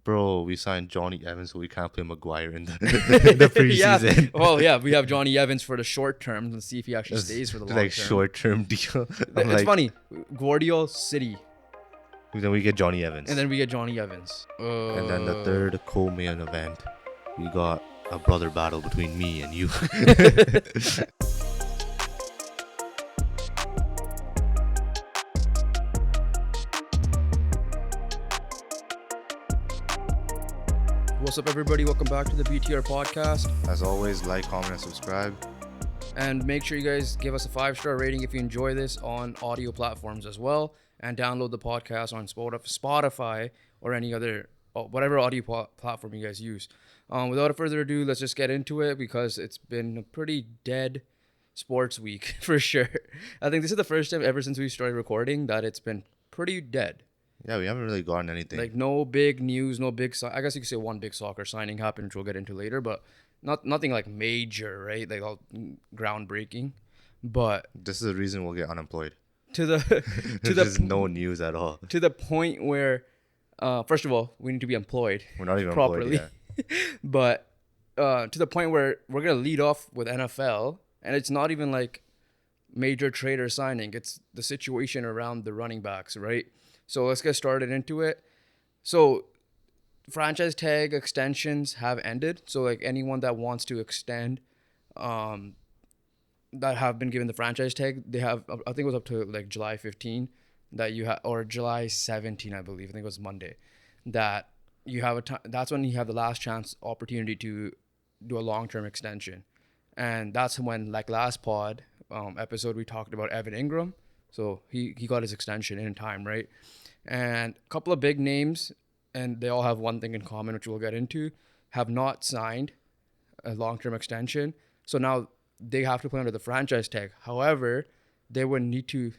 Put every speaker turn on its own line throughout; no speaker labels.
Bro, we signed Johnny Evans, so we can't play Maguire in the preseason.
Yeah. Well, yeah, we have Johnny Evans for the short term. Let's see if he actually stays for the long
like
term.
short-term deal.
It's funny. Guardiola City,
Then we get Johnny Evans.
and then we get Johnny Evans.
And then the third co-main event, we got a brother battle between me and you.
What's up, everybody? Welcome back to the BTR podcast.
As always, like, comment, and subscribe.
And make sure you guys give us a 5-star rating if you enjoy this on audio platforms as well. And download the podcast on Spotify or any other, whatever audio platform you guys use. Without further ado, let's just get into it because it's been a pretty dead sports week for sure. I think this is the first time ever since we started recording that it's been pretty dead.
Yeah, we haven't really gotten anything.
Like no big news, no big. I guess you could say one big soccer signing happened, which we'll get into later, but nothing like major, right? Like all groundbreaking. But
This is the reason we'll get unemployed.
There's
no news at all.
To the point where, first of all, we need to be employed.
We're not even
properly.
employed yet.
But to the point where we're gonna lead off with NFL, and it's not even like major trader signing. It's the situation around the running backs, right? So let's get started into it. So franchise tag extensions have ended. So like anyone that wants to extend, that have been given the franchise tag, they have, I think it was up to like July 15 that you have, or July 17, I believe. I think it was Monday, that you have that's when you have the last chance opportunity to do a long-term extension. And that's when, like last pod episode, we talked about Evan Ingram. So he got his extension in time, right? And a couple of big names, and they all have one thing in common, which we'll get into, have not signed a long-term extension. So now they have to play under the franchise tag. However, they would need to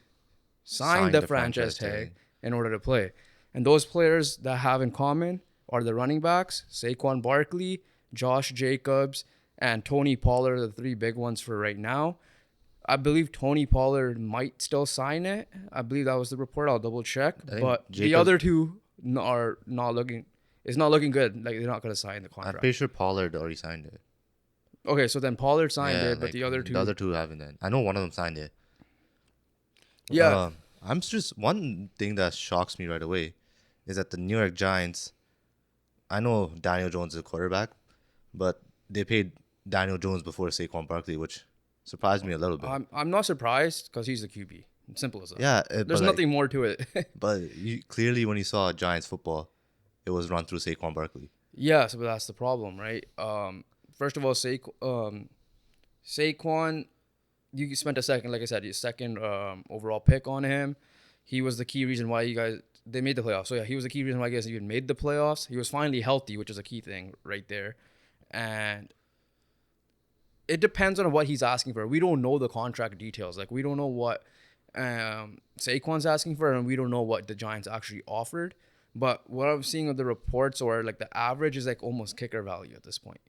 sign the franchise tag in order to play. And those players that have in common are the running backs, Saquon Barkley, Josh Jacobs, and Tony Pollard, the three big ones for right now. I believe Tony Pollard might still sign it. I believe that was the report. I'll double check. But the other two are not looking. It's not looking good. Like they're not going to sign the contract.
I'm pretty sure Pollard already signed it.
Okay, so then Pollard signed it, but
like
the other two.
The other two haven't. Then I know one of them signed it.
Yeah.
I'm just one thing that shocks me right away is that the New York Giants. I know Daniel Jones is a quarterback, but they paid Daniel Jones before Saquon Barkley, which surprised me a little bit.
I'm not surprised because he's the QB. Simple as that.
Yeah,
there's nothing more to it.
But clearly, when you saw Giants football, it was run through Saquon Barkley.
Yeah, so that's the problem, right? First of all, Saquon, you spent a second, like I said, your second overall pick on him. He was the key reason why they made the playoffs. So yeah, he was the key reason why you guys even made the playoffs. He was finally healthy, which is a key thing right there. And it depends on what he's asking for. We don't know the contract details. Like we don't know what Saquon's asking for, and we don't know what the Giants actually offered. But what I'm seeing of the reports, or like the average, is like almost kicker value at this point.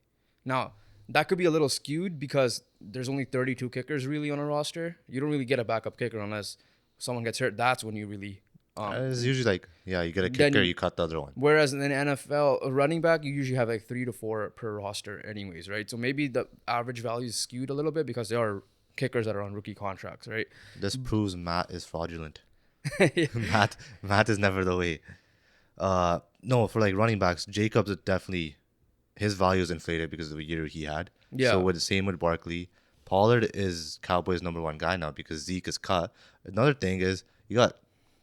Now that could be a little skewed because there's only 32 kickers really on a roster. You don't really get a backup kicker unless someone gets hurt. That's when you really.
It's usually like, yeah, you get a kicker, you cut the other one.
Whereas in the NFL, a running back, you usually have like 3 to 4 per roster anyways, right? So maybe the average value is skewed a little bit because there are kickers that are on rookie contracts, right?
This proves Matt is fraudulent. Matt is never the way. No, for like running backs, Jacobs is definitely, his value is inflated because of the year he had.
Yeah.
So with the same with Barkley, Pollard is Cowboys' number one guy now because Zeke is cut. Another thing is you got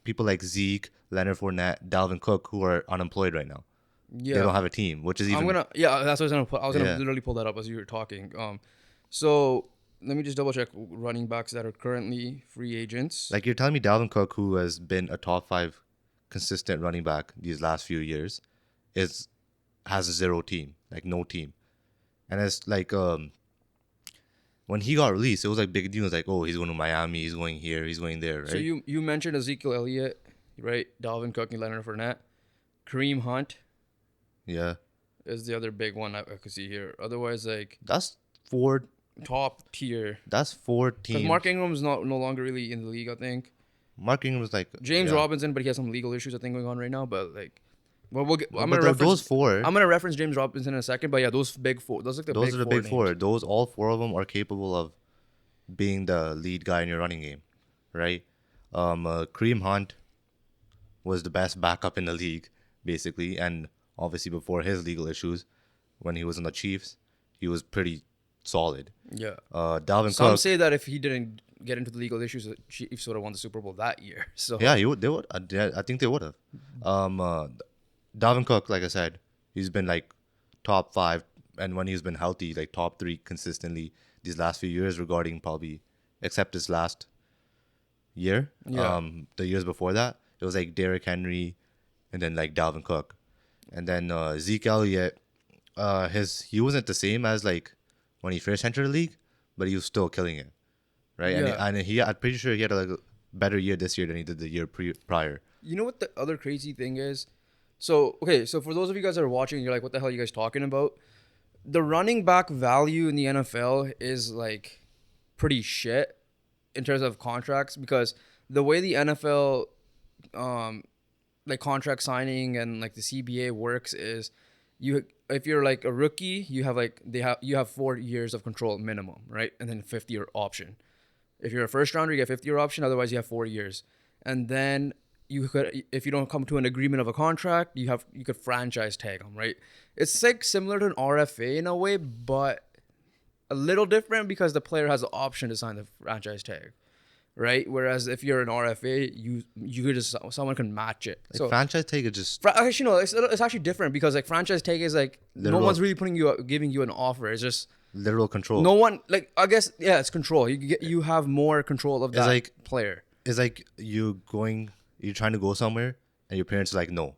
people like Zeke, Leonard Fournette, Dalvin Cook, who are unemployed right now. Yeah. They don't have a team, which is even...
that's what I was gonna put. I was gonna literally pull that up as you were talking. So let me just double check running backs that are currently free agents.
Like you're telling me Dalvin Cook, who has been a top 5 consistent running back these last few years, has zero team, like no team. And it's like when he got released, it was like big deal. It was like, oh, he's going to Miami, he's going here, he's going there, right?
So you mentioned Ezekiel Elliott, right? Dalvin Cook and Leonard Fournette. Kareem Hunt.
Yeah.
Is the other big one I could see here. Otherwise, like...
That's 4...
Top tier.
That's 4 teams.
Because Mark Ingram's no longer really in the league, I think.
Mark Ingram was like...
James Robinson, but he has some legal issues, I think, going on right now. But, like... Well, I'm
But
gonna reference.
those four,
I'm gonna reference James Robinson in a second, but yeah, those big four. Those are the
those
big
are the
four
big
names.
four. Those all four of them are capable of being the lead guy in your running game, right? Kareem Hunt was the best backup in the league, basically, and obviously before his legal issues, when he was in the Chiefs, he was pretty solid.
Yeah.
Dalvin
Some
Cook,
say that if he didn't get into the legal issues, the Chiefs would have won the Super Bowl that year. So
yeah, he would. They would. I think they would have. Dalvin Cook, like I said, he's been like top five, and when he's been healthy, like top three consistently these last few years. Regarding probably, except this last year.
Yeah.
The years before that, it was like Derrick Henry, and then like Dalvin Cook, and then Zeke Elliott. He wasn't the same as like when he first entered the league, but he was still killing it, right?
Yeah.
And I'm pretty sure he had a better year this year than he did the year prior.
You know what the other crazy thing is? So okay, so for those of you guys that are watching, you're like, what the hell are you guys talking about? The running back value in the NFL is like pretty shit in terms of contracts because the way the NFL like contract signing and like the CBA works is you if you're like a rookie, you have 4 years of control minimum, right? And then 50-year option. If you're a first rounder, you get 50-year option, otherwise you have 4 years. And then you could, if you don't come to an agreement of a contract, you could franchise tag them, right? It's like similar to an RFA in a way, but a little different because the player has the option to sign the franchise tag, right? Whereas if you're an RFA, you could just someone can match it.
Like
So
franchise tag is just
actually no, it's actually different because like franchise tag is like no
Literal-
one's really giving you an offer. It's just
literal control.
no one like I guess yeah, it's control. You have more control of that
like-
player.
It's like you're trying to go somewhere, and your parents are like, no.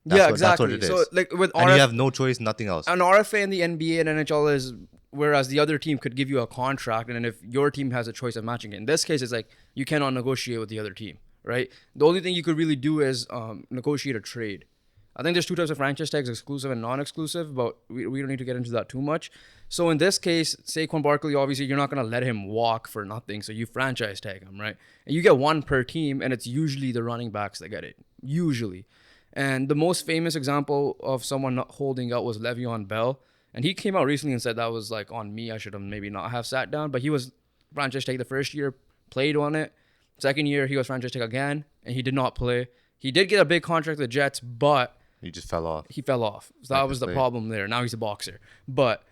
Yeah,
That's what
exactly.
it is.
So like with
And you have no choice, nothing else.
an RFA in the NBA and NHL is whereas the other team could give you a contract, and then if your team has a choice of matching it. In this case, it's like you cannot negotiate with the other team, right? The only thing you could really do is negotiate a trade. I think there's two types of franchise tags, exclusive and non-exclusive, but we don't need to get into that too much. So in this case, Saquon Barkley, obviously you're not going to let him walk for nothing, so you franchise tag him, right? And you get one per team, and it's usually the running backs that get it, usually. And the most famous example of someone not holding out was Le'Veon Bell. And he came out recently and said that was like on me. I should have maybe not have sat down. But he was franchise tag the first year, played on it. Second year, he was franchise tag again, and he did not play. He did get a big contract with the Jets, but
He just fell off.
he fell off. So that was the problem there. Now he's a boxer. But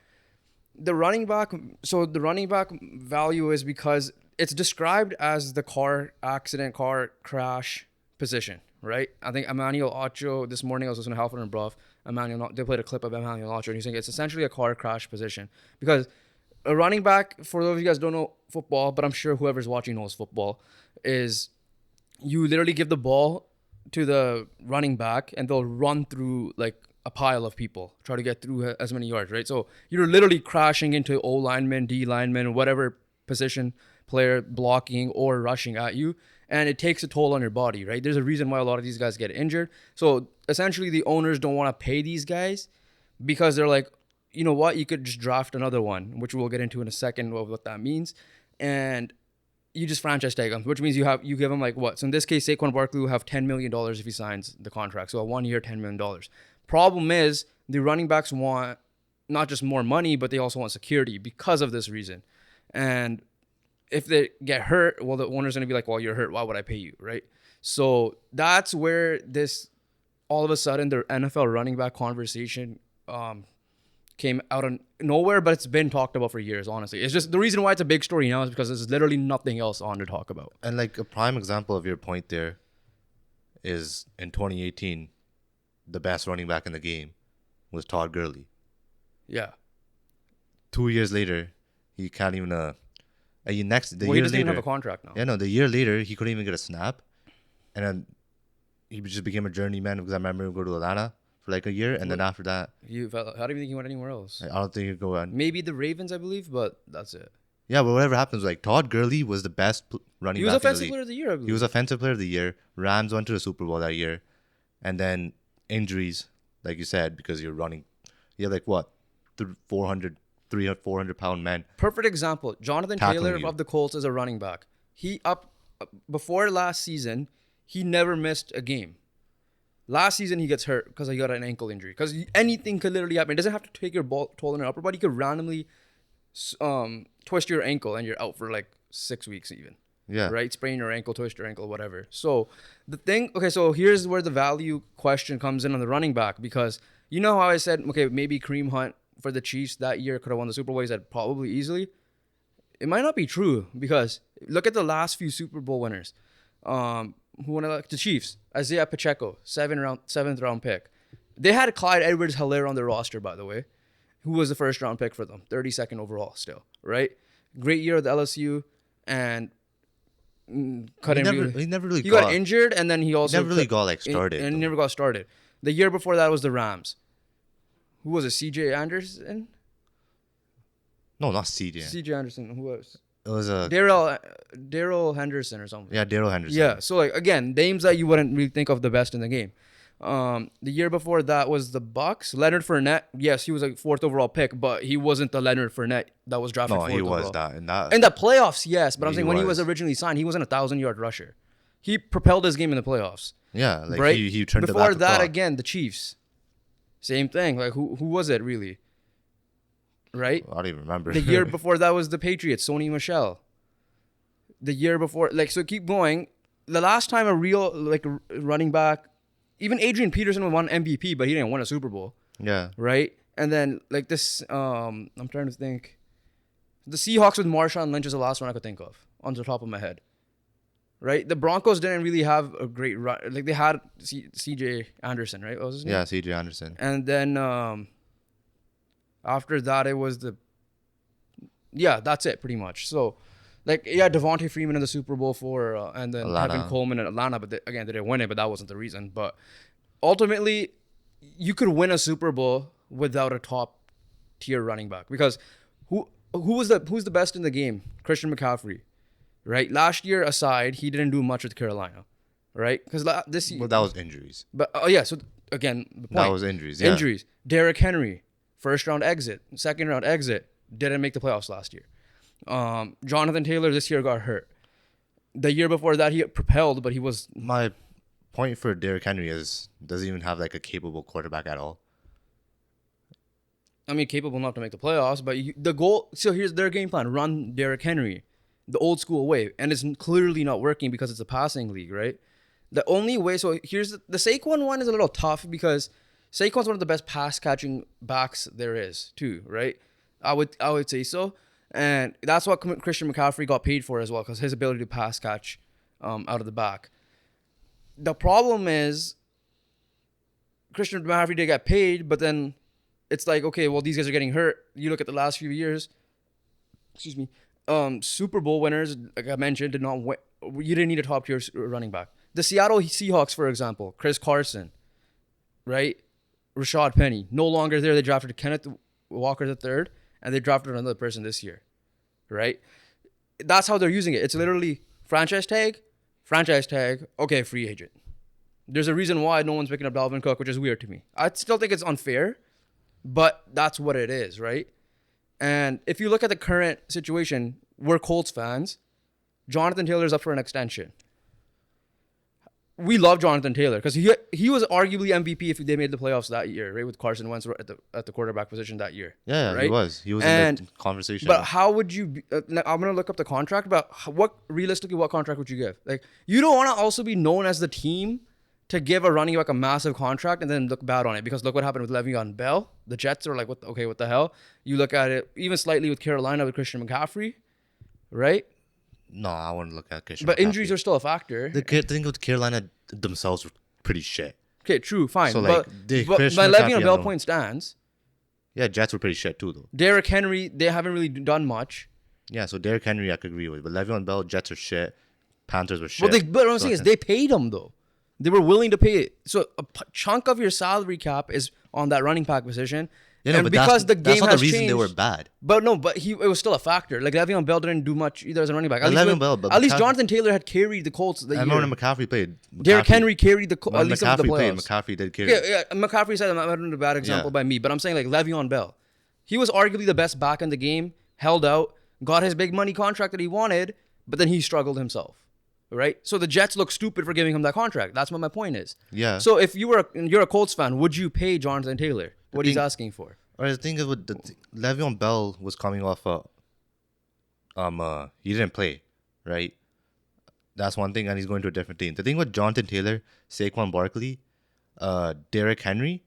the running back value is because it's described as the car crash position, right? I think Emmanuel Ocho, this morning I was listening to Halford and Bruff, they played a clip of Emmanuel Ocho, and he's saying it's essentially a car crash position because a running back, for those of you guys who don't know football, but I'm sure whoever's watching knows football, is you literally give the ball to the running back and they'll run through like a pile of people, try to get through as many yards, right? So you're literally crashing into O linemen, D linemen, whatever position player blocking or rushing at you. And it takes a toll on your body, right? There's a reason why a lot of these guys get injured. So essentially the owners don't want to pay these guys because they're like, you know what? You could just draft another one, which we'll get into in a second of what that means. And you just franchise tag him, which means you give him like what? So in this case, Saquon Barkley will have $10 million if he signs the contract. So a 1 year, $10 million. Problem is the running backs want not just more money, but they also want security because of this reason. And if they get hurt, well, the owner's going to be like, well, you're hurt. Why would I pay you? Right. So that's where this, all of a sudden, the NFL running back conversation came out of nowhere, but it's been talked about for years, honestly. It's just the reason why it's a big story now is because there's literally nothing else on to talk about.
And like a prime example of your point there is in 2018, the best running back in the game was Todd Gurley.
Yeah.
2 years later, he can't even the
He
year
doesn't
later,
even have a contract now.
yeah, no, the year later he couldn't even get a snap, and then he just became a journeyman because I remember him go to Atlanta for like a year, and then after that,
How do you think he went anywhere else?
I don't think he'd go on.
Maybe the Ravens, I believe, but that's it.
Yeah, but whatever happens, like Todd Gurley was the best running
He was
back in the
offensive
league.
player of the year, I believe.
He was offensive player of the year. Rams went to the Super Bowl that year, and then injuries, like you said, because you're running. You have like what, 400 pound men.
Perfect example. Jonathan
Tackling
Taylor
you.
of the Colts is a running back. Before last season, he never missed a game. Last season he gets hurt because he got an ankle injury. Because anything could literally happen. It doesn't have to take your toll on your upper body. You could randomly twist your ankle and you're out for like 6 weeks even.
Yeah.
Right? Sprain your ankle, twist your ankle, whatever. So the thing, okay, so here's where the value question comes in on the running back, because you know how I said, okay, maybe Kareem Hunt for the Chiefs that year could have won the Super Bowl. He said probably easily. It might not be true, because look at the last few Super Bowl winners. Who won the Chiefs? Isaiah Pacheco, seventh round pick. They had Clyde Edwards-Helaire on their roster, by the way, who was the first round pick for them, 32nd overall still, right? Great year at the LSU, and
He never really
he got injured, and then he also
never really got like started.
and he never got started. The year before that was the Rams. Who was it? C.J. Anderson?
No, not CJ.
C.J. Anderson. Who was?
It was a
Daryl Henderson or something.
yeah, Daryl Henderson.
Yeah. So like again, names that you wouldn't really think of the best in the game. The year before that was the Bucks. Leonard Fournette. Yes, he was a 4th overall pick, but he wasn't the Leonard Fournette that was drafted.
No,
4th
he was
overall.
that.
In the playoffs, yes, but I'm saying when he was
was.
originally signed, he wasn't a 1,000-yard rusher. He propelled his game in the playoffs.
Yeah, like
Right?
he turned
Before
it back
that,
to
again, the Chiefs. Same thing. Like who was it really? Right?
I don't even remember.
The year before that was the Patriots, Sony Michel. The year before, like, so keep going. The last time a real like running back, even Adrian Peterson won MVP, but he didn't win a Super Bowl,
Yeah.
right? And then like this, I'm trying to think. The Seahawks with Marshawn Lynch is the last one I could think of on the top of my head. Right? The Broncos didn't really have a great run. Like they had C.J. Anderson, right? What was his name?
Yeah, CJ Anderson.
And then after that, it was that's it pretty much. So, like, yeah, Devontae Freeman in the Super Bowl and then
Atlanta.
Tevin Coleman in Atlanta. But again, they didn't win it, but that wasn't the reason. But ultimately, you could win a Super Bowl without a top tier running back, because who's the best in the game? Christian McCaffrey, right? Last year aside, he didn't do much with Carolina, right? Because this year,
Well, that was injuries.
but yeah. So again, the point.
That was injuries. Yeah.
Injuries. Derrick Henry, 1st round exit, 2nd round exit, didn't make the playoffs last year. Jonathan Taylor this year got hurt. The year before that, he propelled, but he was.
My point for Derrick Henry is doesn't even have like a capable quarterback at all.
I mean, capable enough to make the playoffs, but the goal. So here's their game plan: run Derrick Henry, the old school way, and it's clearly not working because it's a passing league, right? The only way. So here's the Saquon one is a little tough, because Saquon's one of the best pass catching backs there is too, right? I would say so, and that's what Christian McCaffrey got paid for as well, because his ability to pass catch out of the back. The problem is Christian McCaffrey did get paid, but then it's like, okay, well, these guys are getting hurt. You look at the last few years, excuse me, Super Bowl winners, like I mentioned, did not win. You didn't need a top tier running back. The Seattle Seahawks, for example, Chris Carson, right? Rashad Penny, no longer there. They drafted Kenneth Walker III, and they drafted another person this year, right? That's how they're using it. It's literally franchise tag, okay, free agent. There's a reason why no one's picking up Dalvin Cook, which is weird to me. I still think it's unfair, but that's what it is, right? And if you look at the current situation, we're Colts fans. Jonathan Taylor's up for an extension. We love Jonathan Taylor because he was arguably MVP if they made the playoffs that year, right? With Carson Wentz at the quarterback position that year.
Yeah,
right?
He was in the conversation.
But how would you? I'm gonna look up the contract. But what contract would you give? Like, you don't want to also be known as the team to give a running back a massive contract and then look bad on it, because look what happened with Le'Veon Bell. The Jets are like, what the hell? You look at it even slightly with Carolina with Christian McCaffrey, right?
No, I wouldn't look at Christian.
But
McCaffrey.
injuries are still a factor.
The thing with Carolina themselves were pretty shit.
Okay, true, fine.
So,
but
Christian
my
McCaffrey,
Le'Veon Bell point stands.
Yeah, Jets were pretty shit too, though.
Derrick Henry, they haven't really done much.
Yeah, so Derrick Henry I could agree with, but Le'Veon Bell, Jets are shit. Panthers were shit.
But what I'm saying is they paid him though. They were willing to pay it. So a chunk of your salary cap is on that running back position.
Yeah, no,
and
but
because the game
that's not
has
the reason
changed,
they were bad.
But no, it was still a factor. Like Le'Veon Bell didn't do much either as a running back. At least Jonathan Taylor had carried the Colts the year.
I remember when McCaffrey played.
Derrick Henry carried the Colts. At least
McCaffrey
of the
played.
playoffs.
McCaffrey did carry.
Yeah, McCaffrey said I'm not a bad example by me, but I'm saying like Le'Veon Bell. He was arguably the best back in the game, held out, got his big money contract that he wanted, but then he struggled himself. right? So the Jets look stupid for giving him that contract. That's what my point is.
Yeah.
So if you're a Colts fan, would you pay Jonathan Taylor what he's asking for?
Or the thing is, with Le'Veon Bell was coming off he didn't play, right? That's one thing, and he's going to a different team. The thing with Jonathan Taylor, Saquon Barkley, Derrick Henry,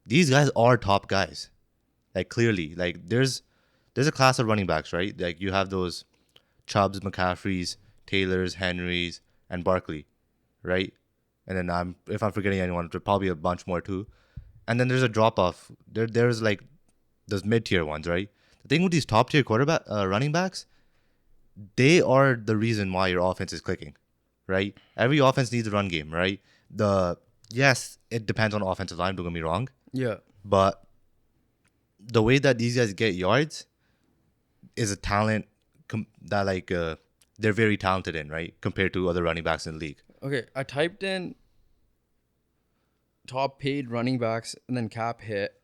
these guys are top guys. Like clearly, like there's a class of running backs, right? Like you have those Chubbs, McCaffreys, Taylors, Henrys, and Barkley, right? And then if I'm forgetting anyone, there's probably a bunch more too. And then there's a drop off. There's like those mid tier ones, right? The thing with these top tier running backs, they are the reason why your offense is clicking, right? Every offense needs a run game, right? Yes, it depends on the offensive line. Don't get me wrong,
Yeah.
but the way that these guys get yards is a talent that they're very talented in, right? Compared to other running backs in the league.
Okay, I typed in top paid running backs and then cap hit.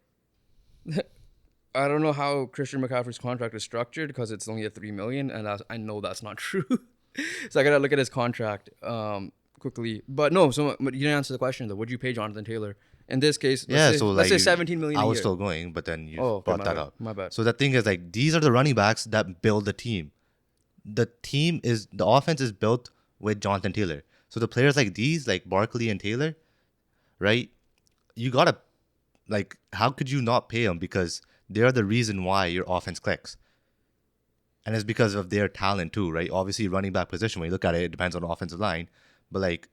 I don't know how Christian McCaffrey's contract is structured because it's only at $3 million, and I know that's not true. So I gotta look at his contract quickly. But no, so you didn't answer the question though. Would you pay Jonathan Taylor in this case? Let's say $17 million.
I was
a year.
still going, but then you
Okay,
brought that up.
My bad.
So the thing is, like, these are the running backs that build the team. The offense is built with Jonathan Taylor. So the players like these, like Barkley and Taylor, right? You gotta, like, how could you not pay them? Because they're the reason why your offense clicks. And it's because of their talent too, right? Obviously, running back position, when you look at it, it depends on the offensive line. But like,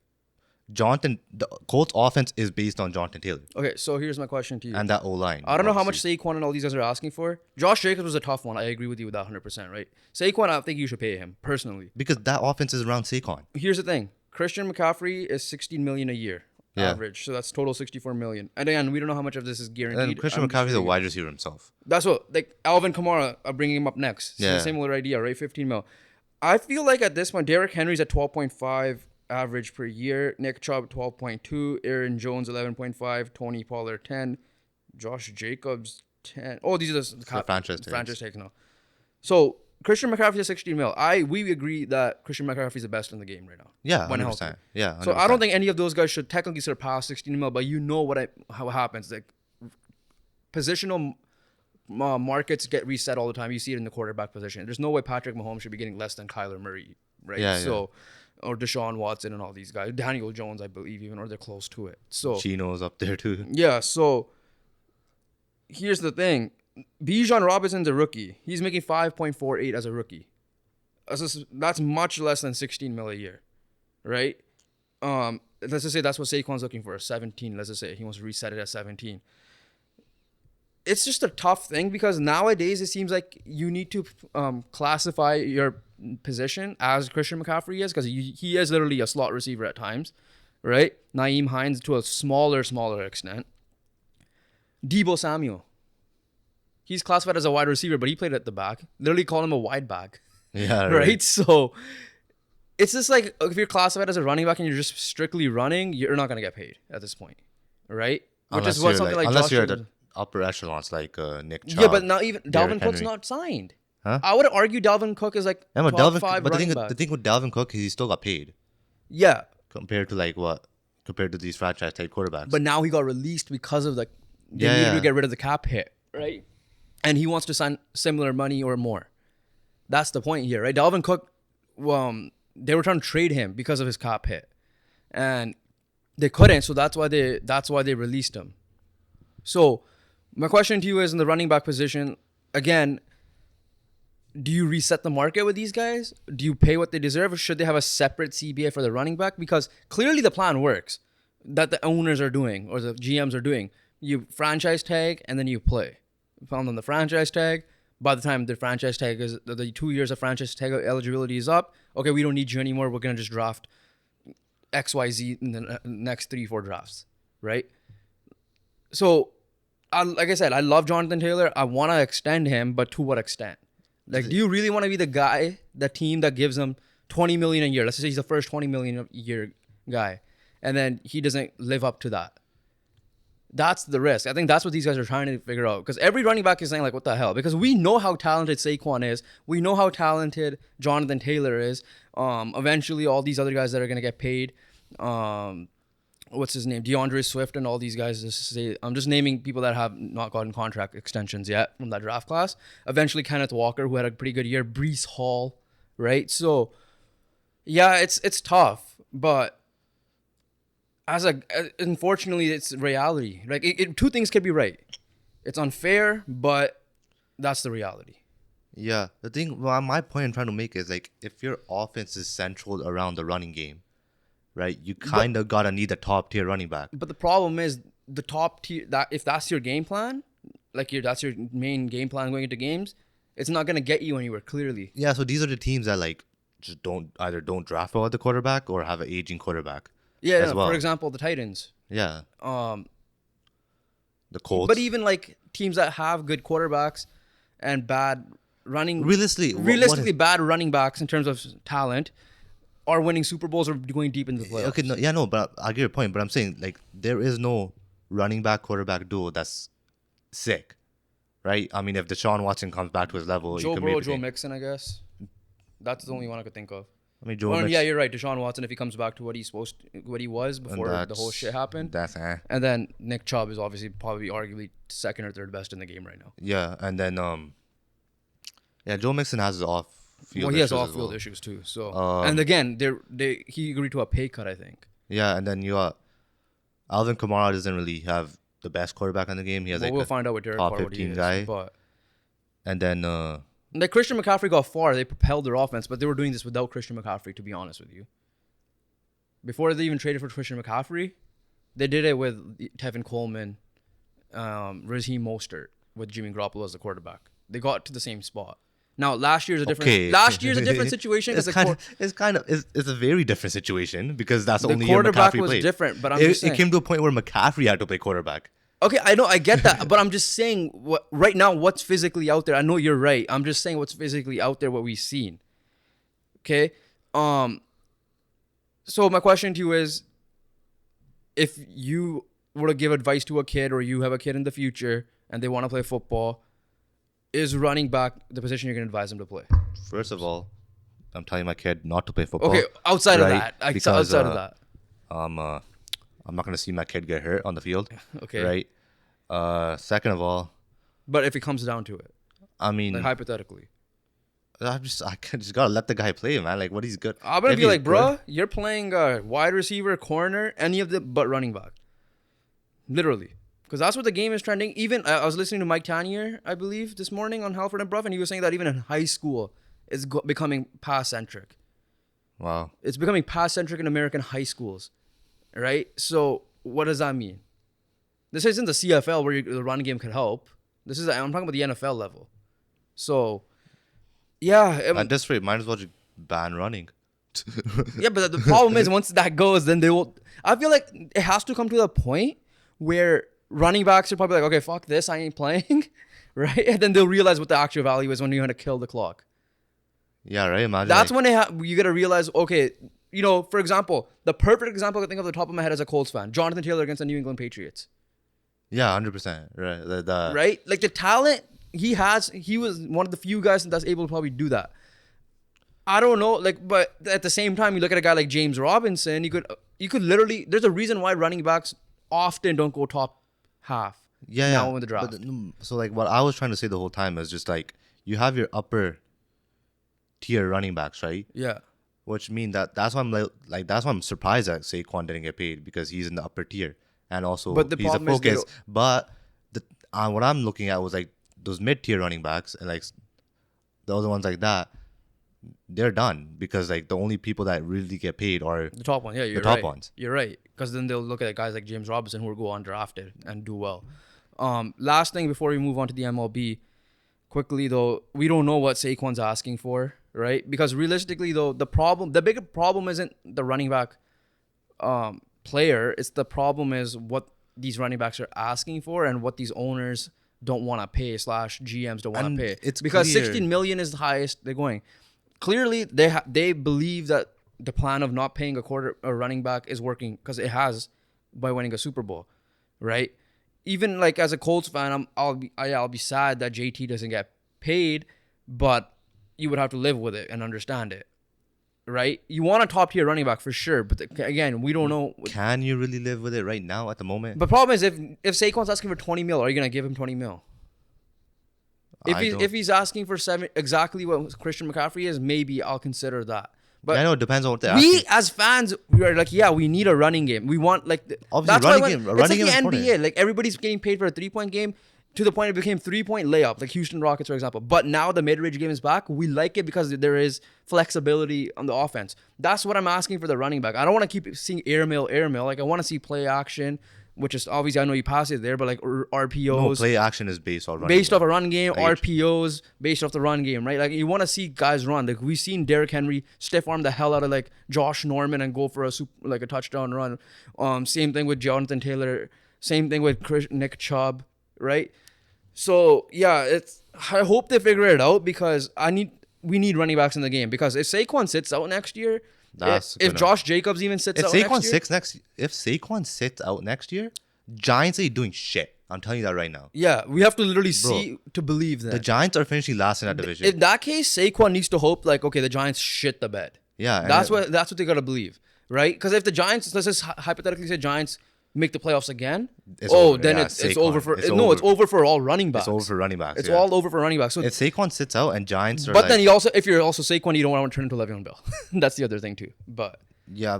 the Colts offense is based on Jonathan Taylor.
Okay, so here's my question to you.
And that O-line.
I don't know how much Saquon and all these guys are asking for. Josh Jacobs was a tough one. I agree with you with that 100%, right? Saquon, I think you should pay him, personally.
Because that offense is around Saquon.
Here's the thing. Christian McCaffrey is $16 million a year average. So that's total $64 million. And again, we don't know how much of this is guaranteed.
And Christian McCaffrey is a wide receiver himself.
That's what, like, Alvin Kamara, bringing him up next.
Yeah.
Similar idea, right? 15 mil. I feel like at this point, Derrick Henry's at 12.5 average per year. Nick Chubb, 12.2. Aaron Jones, 11.5. Tony Pollard, 10. Josh Jacobs, 10. Oh, these are the
franchise
tags now. So Christian McCaffrey is 16 mil. We agree that Christian McCaffrey is the best in the game right now.
Yeah,
when
100%.
healthy.
Yeah, 100%.
So I don't think any of those guys should technically surpass 16 mil, but you know how it happens. Like, positional markets get reset all the time. You see it in the quarterback position. There's no way Patrick Mahomes should be getting less than Kyler Murray, right?
Yeah,
so, or Deshaun Watson and all these guys. Daniel Jones, I believe, even, or they're close to it. So
Chino's up there too.
yeah. So here's the thing. Bijan Robinson's a rookie. He's making 5.48 as a rookie. That's much less than 16 mil a year, right? Let's just say that's what Saquon's looking for, 17. Let's just say he wants to reset it at 17. It's just a tough thing because nowadays it seems like you need to classify your position as Christian McCaffrey is, because he is literally a slot receiver at times, right? Naeem Hines to a smaller extent. Deebo Samuel. He's classified as a wide receiver, but he played at the back. Literally call him a wide back.
Yeah,
right. So it's just like, if you're classified as a running back and you're just strictly running, you're not gonna get paid at this point, right?
Unless you're at the upper echelons like Nick Chubb.
Yeah, but not even Dalvin Cook's not signed.
Huh?
I would argue Dalvin Cook is like
yeah, but
top 5
but
running back.
the thing with Dalvin Cook is he still got paid.
Yeah,
compared to these franchise type quarterbacks.
But now he got released because of they needed to get rid of the cap hit, right? And he wants to sign similar money or more. That's the point here, right? Dalvin Cook, they were trying to trade him because of his cap hit, and they couldn't. So that's why they released him. So my question to you is, in the running back position, again, do you reset the market with these guys? Do you pay what they deserve, or should they have a separate CBA for the running back? Because clearly the plan works that the owners are doing or the GMs are doing. You franchise tag and then you play. Found on the franchise tag. By the time the franchise tag is, the 2 years of franchise tag eligibility is up, okay, we don't need you anymore. We're going to just draft XYZ in the next 3-4 drafts, right? So, like I said, I love Jonathan Taylor. I want to extend him, but to what extent? Like, do you really want to be the guy, the team that gives him $20 million a year? Let's say he's the first $20 million a year guy, and then he doesn't live up to that. That's the risk. I think that's what these guys are trying to figure out. Because every running back is saying, like, what the hell? Because we know how talented Saquon is. We know how talented Jonathan Taylor is. Eventually, all these other guys that are gonna get paid. What's his name? DeAndre Swift and all these guys. I'm just naming people that have not gotten contract extensions yet from that draft class. Eventually, Kenneth Walker, who had a pretty good year. Breece Hall, right? So, yeah, it's tough, but unfortunately, it's reality. Like two things could be right. It's unfair, but that's the reality.
Yeah, the thing, well, my point I'm trying to make is like if your offense is central around the running game, right? You kind of gotta need a top tier running back.
But the problem is the top tier. That if that's your game plan, that's your main game plan going into games, it's not gonna get you anywhere. Clearly.
Yeah, so these are the teams that like just don't draft well at the quarterback or have an aging quarterback.
Yeah.
as well.
For example, the Titans.
Yeah.
The
Colts.
But even like teams that have good quarterbacks and bad running,
realistically,
bad running backs in terms of talent, are winning Super Bowls or going deep into the playoffs.
Okay, but I get your point. But I'm saying like there is no running back quarterback duo that's sick, right? I mean, if Deshaun Watson comes back to his level,
Joe
you could
Burrow,
maybe
Joe
think.
Mixon, I guess. That's the only one I could think of.
I mean, Joe
Well,
Mixon.
yeah, you're right. Deshaun Watson, if he comes back to what he was before the whole shit happened. And then Nick Chubb is obviously probably arguably second or third best in the game right now.
Yeah, and then Joe Mixon has his off-field.
Well, he has
issues as
off-field
well.
issues too. So and again, he agreed to a pay cut, I think.
Yeah, and then you got Alvin Kamara doesn't really have the best quarterback in the game. He has
we'll find out with Derek
top
Carr what he
15
is,
guy.
But
And then
like Christian McCaffrey got far. They propelled their offense, but they were doing this without Christian McCaffrey, to be honest with you. Before they even traded for Christian McCaffrey, they did it with Tevin Coleman, Raheem Mostert, with Jimmy Garoppolo as the quarterback. They got to the same spot. Now, last year's a different situation.
It's a very different situation because that's
the
only year
quarterback
McCaffrey
was
played.
different, but
It came to a point where McCaffrey had to play quarterback.
Okay, I know, I get that, but I'm just saying right now what's physically out there. I know you're right. I'm just saying what's physically out there, what we've seen. Okay, so my question to you is, if you were to give advice to a kid, or you have a kid in the future and they want to play football, is running back the position you're going to advise them to play?
First of all, I'm telling my kid not to play football.
Okay, outside of
right?
that,
Because,
outside of that.
I'm not going to see my kid get hurt on the field.
Okay.
Right. Second of all,
But if it comes down to it,
I mean,
like hypothetically,
I just gotta let the guy play, man. Like what he's good.
I'm gonna
If
be
he's
like,
good-
bro, you're playing wide receiver, corner, any of the but running back. Literally. Because that's what the game is trending. Even I was listening to Mike Tanier, I believe, this morning on Halford and Bruff, and he was saying that even in high school, it's becoming pass-centric.
Wow.
It's becoming pass-centric in American high schools, right? So what does that mean? This isn't the CFL where the run game could help. I'm talking about the NFL level. So, yeah.
At this rate, might as well just ban running.
Yeah, but the problem is once that goes, then they will. I feel like it has to come to the point where running backs are probably like, okay, fuck this, I ain't playing, right? And then they'll realize what the actual value is when you're gonna kill the clock.
Yeah, right. Imagine.
That's
like,
when you gotta realize, okay, for example, the perfect example I can think of off the top of my head as a Colts fan, Jonathan Taylor against the New England Patriots.
Yeah, 100%. Right.
Right? Like the talent he was one of the few guys that's able to probably do that. I don't know, but at the same time, you look at a guy like James Robinson, you could literally, there's a reason why running backs often don't go top half.
Yeah.
Now in the draft.
So like what I was trying to say the whole time is just like you have your upper tier running backs, right?
Yeah.
Which mean that's why I'm surprised that Saquon didn't get paid because he's in the upper tier and also
But the
he's a
problem is
focus. But what I'm looking at was like those mid tier running backs and like the other ones like that, they're done because like the only people that really get paid are
The top one, yeah, you're
the top
right.
ones.
You're right, because then they'll look at guys like James Robinson who will go undrafted and do well. Last thing before we move on to the MLB, quickly though, we don't know what Saquon's asking for, right? Because realistically though, the bigger problem isn't the running back player. It's the problem is what these running backs are asking for and what these owners don't want to pay / GMs don't want
And
to pay.
it's
because
clear.
16 million is the highest they're going. Clearly, they believe that the plan of not paying a running back is working because it has by winning a Super Bowl, right? Even like as a Colts fan, I'll be sad that JT doesn't get paid, but you would have to live with it and understand it. right? You want a top tier running back for sure, but again, we don't know.
Can you really live with it right now at the moment?
But problem is, if Saquon's asking for 20 mil, are you gonna give him 20 mil? If he's asking for 7, exactly what Christian McCaffrey is, maybe I'll consider that. But
I know it depends on what they're
we
asking.
as fans, we are like, yeah, we need a running game. We want like
Obviously,
that's
running
why
game-
it's
running
like
game
the
is
NBA. Like everybody's getting paid for a 3-point game to the point it became 3-point layup, like Houston Rockets, for example. But now the mid-range game is back. We like it because there is flexibility on the offense. That's what I'm asking for the running back. I don't want to keep seeing airmail. Like I want to see play action, which is obviously I know you pass it there, but like RPOs.
No, play action is based on running.
Based off a run game,
Like,
RPOs based off the run game, right? Like you want to see guys run. Like we've seen Derrick Henry stiff arm the hell out of like Josh Norman and go for a touchdown run. Same thing with Jonathan Taylor. Same thing with Nick Chubb, right? So yeah, I hope they figure it out because we need running backs in the game because if Saquon sits out next year, if Josh Jacobs even sits out next year,
if Saquon sits out next year, Giants ain't doing shit. I'm telling you that right now.
Yeah, we have to literally see to believe that.
The Giants are finishing last in that division.
In that case, Saquon needs to hope like, okay, the Giants shit the bed.
Yeah,
that's what they gotta believe, right? Because if the Giants, let's just hypothetically say Giants make the playoffs again, it's over for it's over for all running backs.
It's over for running backs.
It's all over for running backs. So
if Saquon sits out and Giants are,
but then if you're also Saquon, you don't want to turn into Le'Veon Bell. That's the other thing too. But
yeah,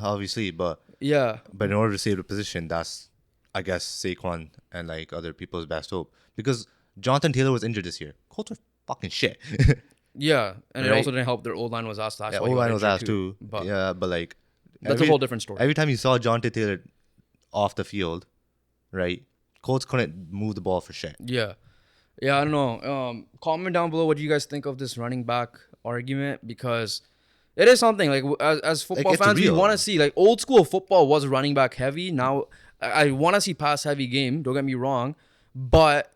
obviously, but in order to save the position, that's I guess Saquon and like other people's best hope because Jonathan Taylor was injured this year. Colts are fucking shit.
Yeah, and it also didn't help. Their O-line was asked.
Yeah, O-line was asked too. But like.
That's a whole different story.
Every time you saw Jonathan Taylor off the field, right? Colts couldn't move the ball for shit.
Yeah, I don't know. Comment down below what you guys think of this running back argument because it is something like as football fans we want to see. Like old school football was running back heavy. Now I want to see pass heavy game. Don't get me wrong, but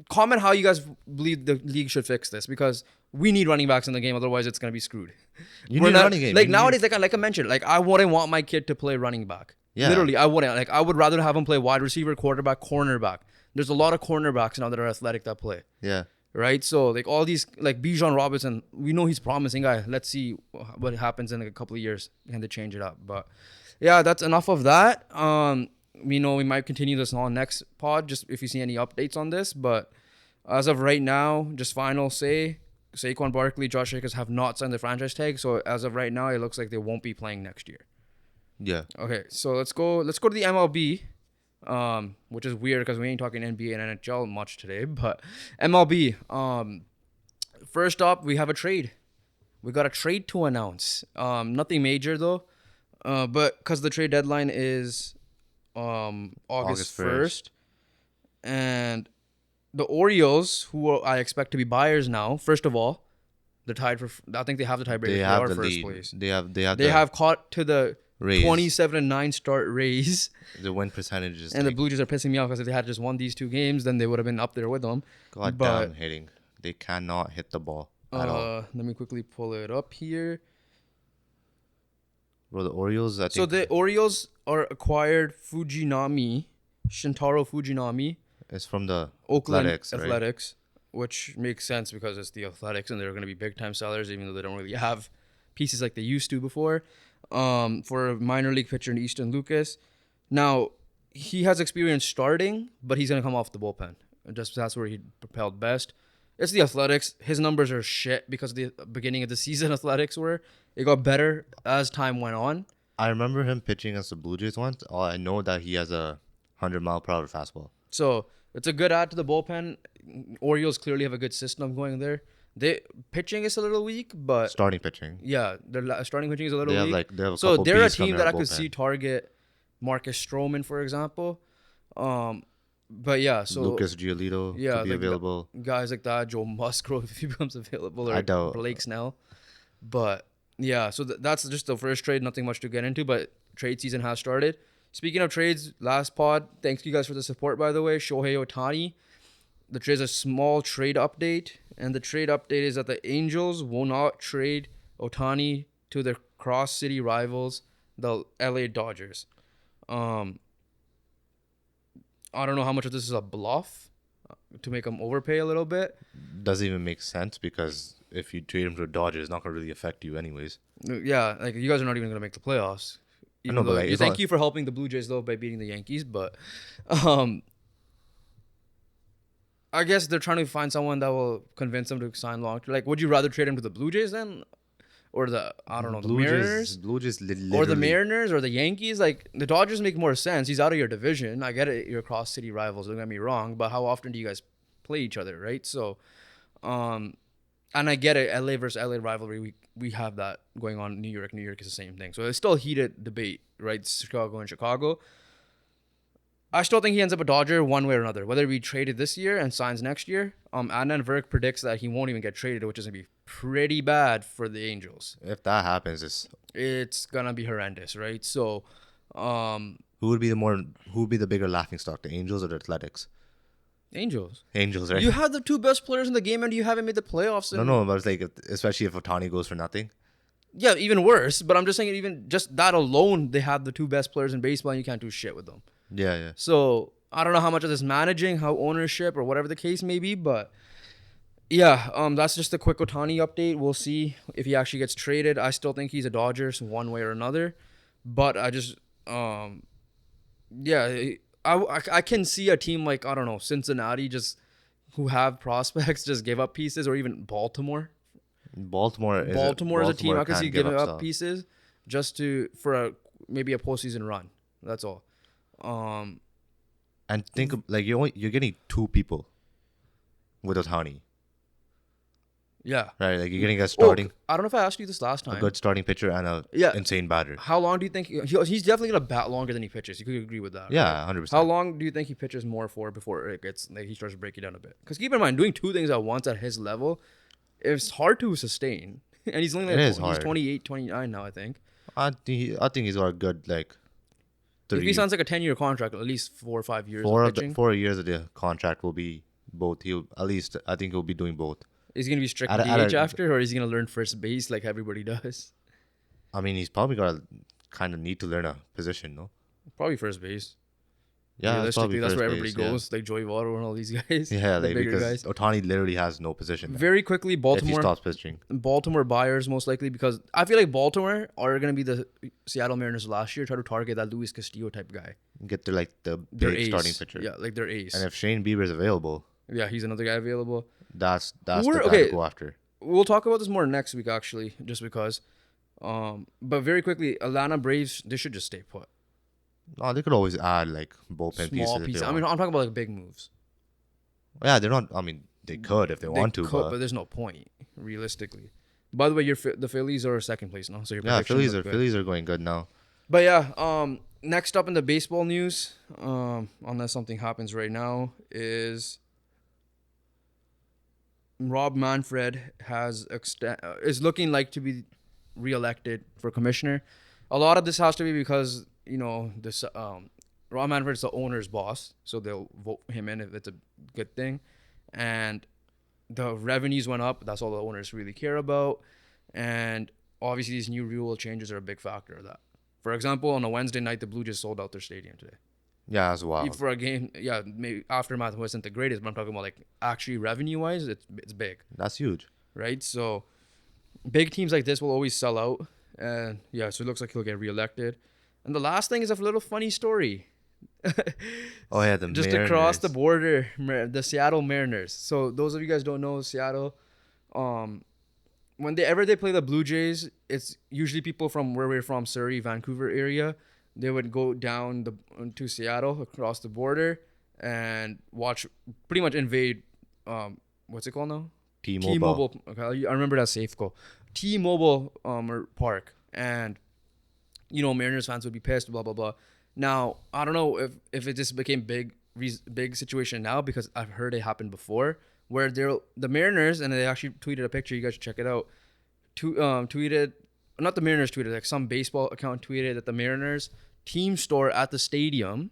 comment how you guys believe the league should fix this because we need running backs in the game. Otherwise, it's gonna be screwed.
You need a running game.
Like nowadays, like I mentioned, like I wouldn't want my kid to play running back.
Yeah.
Literally, I wouldn't. Like I would rather have him play wide receiver, quarterback, cornerback. There's a lot of cornerbacks now that are athletic that play.
Yeah.
Right. So like all these like Bijan Robinson, we know he's promising guy. Let's see what happens in like a couple of years and to change it up. But yeah, that's enough of that. We know we might continue this on next pod just if you see any updates on this. But as of right now, just final say. Saquon Barkley, Josh Jacobs have not signed the franchise tag, so as of right now, it looks like they won't be playing next year.
Yeah.
Okay, so let's go to the MLB, which is weird because we ain't talking NBA and NHL much today, but MLB. First up, we have a trade. We got a trade to announce. Nothing major though, but because the trade deadline is August 1st, and the Orioles, who I expect to be buyers now, first of all, they're tied for. I think they have the tiebreaker for our first place.
They have
caught to the
Rays.
27-9 start Rays.
The win percentage is.
And the Blue Jays are pissing me off because if they had just won these 2 games, then they would have been up there with them.
Damn hitting. They cannot hit the ball at all.
Let me quickly pull it up here.
Bro, the Orioles.
So the Orioles are acquired Shintaro Fujinami.
It's from the
Oakland
Athletics,
Athletics, which makes sense because it's the Athletics and they're going to be big time sellers, even though they don't really have pieces like they used to before. For a minor league pitcher in Easton Lucas. Now, he has experience starting, but he's going to come off the bullpen. That's where he propelled best. It's the Athletics. His numbers are shit because the beginning of the season Athletics were. It got better as time went on.
I remember him pitching against the Blue Jays once. I know that he has a 100-mile-per-hour fastball.
So it's a good add to the bullpen. Orioles clearly have a good system going there. Pitching is a little weak, but
starting pitching.
Yeah, their starting pitching is a little weak.
So
they're a team that I could see target Marcus Stroman, for example. But yeah, so
Lucas Giolito could be available.
Guys like that, Joe Musgrove if he becomes available, or
I doubt.
Blake Snell. But yeah, so that's just the first trade. Nothing much to get into, but trade season has started. Speaking of trades, last pod, thanks you guys for the support, by the way. Shohei Ohtani. The trade is a small trade update, and the trade update is that the Angels will not trade Ohtani to their cross-city rivals, the LA Dodgers. I don't know how much of this is a bluff. to make him overpay a little bit.
Doesn't even make sense because if you trade him to the Dodgers, it's not gonna really affect you anyways.
Yeah, like you guys are not even gonna make the playoffs.
I
Even
know, but
though
like
you
it's
thank
not.
you for helping the Blue Jays though by beating the Yankees, but um, I guess they're trying to find someone that will convince them to sign long. Like, would you rather trade him to the Blue Jays then, or the I don't know the Mariners,
Blue Jays
or the
literally.
Mariners, or the Yankees? Like the Dodgers make more sense. He's out of your division. I get it. You're cross city rivals. Don't get me wrong, but how often do you guys play each other, right? So, um, and I get it. LA versus LA rivalry. We have that going on. New York is the same thing. So it's still a heated debate, right? Chicago and Chicago. I still think he ends up a Dodger one way or another, whether he be traded this year and signs next year. Adnan Virk predicts that he won't even get traded, which is gonna be pretty bad for the Angels.
If that happens,
It's gonna be horrendous, right? So, um,
who would be the bigger laughing stock, the Angels or the Athletics?
Angels.
Angels, right?
You have the two best players in the game, and you haven't made the playoffs.
No, but it's like especially if Otani goes for nothing.
Yeah, even worse. But I'm just saying, even just that alone, they have the two best players in baseball, and you can't do shit with them.
Yeah, yeah.
So I don't know how much of this managing, how ownership, or whatever the case may be, but yeah, that's just a quick Otani update. We'll see if he actually gets traded. I still think he's a Dodgers one way or another, but I just yeah, I can see a team like I don't know Cincinnati just who have prospects just give up pieces, or even Baltimore.
Baltimore is
Baltimore is a team I can
can't
see
give
giving up
stuff.
pieces just to for maybe a postseason run. That's all.
And think of, like you're getting two people with Otani,
Yeah.
right? Like you're getting a
Oh,
starting,
I don't know if I asked you this last
a
time.
good starting pitcher and a
Yeah.
insane batter.
How long do you think he's definitely gonna bat longer than he pitches? You could agree with that.
Yeah,
right?
100%.
How long do you think he pitches more for before it gets like he starts to break it down a bit? Because keep in mind, doing two things at once at his level, it's hard to sustain. And he's only
It
like
is
he's
hard.
28, 29 now, I think.
I think he's got a good like
If he
three,
signs like a 10-year contract, at least 4 or 5 years of pitching,
4 years of the contract will be both. He'll at least I think he'll be doing both.
is he gonna be strict
At a-
DH
at a-
after, or is he gonna learn first base like everybody does?
I mean, he's probably got to kind of need to learn a position, no?
Probably first base.
Yeah, it's
Realistically,
probably
that's
first
where everybody
base, yeah.
goes, like Joey Votto and all these guys.
Yeah,
the
like
bigger
because
guys.
Otani literally has no position now
Very quickly,
if he
Baltimore.
stops pitching.
Baltimore buyers most likely, because I feel like Baltimore are going to be the Seattle Mariners last year, try to target that Luis Castillo type guy.
Get to like the
Their
big
ace.
starting pitcher.
Yeah, like their ace.
And if Shane Bieber's available,
Yeah, he's another guy available.
that's the
We're-
guy
okay.
to go after.
We'll talk about this more next week, actually, just because. But very quickly, Atlanta Braves, they should just stay put.
No, they could always add like bullpen
Small
pieces.
pieces.
If
I
they
mean,
want.
I'm talking about like big moves.
Yeah, they're not. I mean, they could if they want to,
could,
but
there's no point, realistically. By the way, the Phillies are second place now, so your
yeah,
predictions look good.
Phillies are going good now.
But yeah, next up in the baseball news, unless something happens right now, is Rob Manfred is looking like to be reelected for commissioner. A lot of this has to be because this Rob Manfred's the owner's boss, so they'll vote him in if it's a good thing, and the revenues went up. That's all the owners really care about, and obviously these new rule changes are a big factor of that. For example, on a Wednesday night, the Blue Jays sold out their stadium today.
Yeah, as well.
For a game, yeah, maybe aftermath wasn't the greatest, but I'm talking about like actually revenue-wise, it's big,
That's huge.
right? So big teams like this will always sell out, and yeah, so it looks like he'll get reelected. And the last thing is a little funny story.
Oh yeah, the
Just
Mariners.
across the border, the Seattle Mariners. So those of you guys don't know Seattle, when they play the Blue Jays, it's usually people from where we're from, Surrey, Vancouver area. They would go down to Seattle across the border and watch, pretty much invade. What's it called now?
T-Mobile.
Okay, I remember that Safeco. T-Mobile Park, and Mariners fans would be pissed. Blah blah blah. Now I don't know if it just became big situation now, because I've heard it happened before where the Mariners, and they actually tweeted a picture. You guys should check it out. Tweeted, not the Mariners tweeted, like some baseball account tweeted that the Mariners team store at the stadium,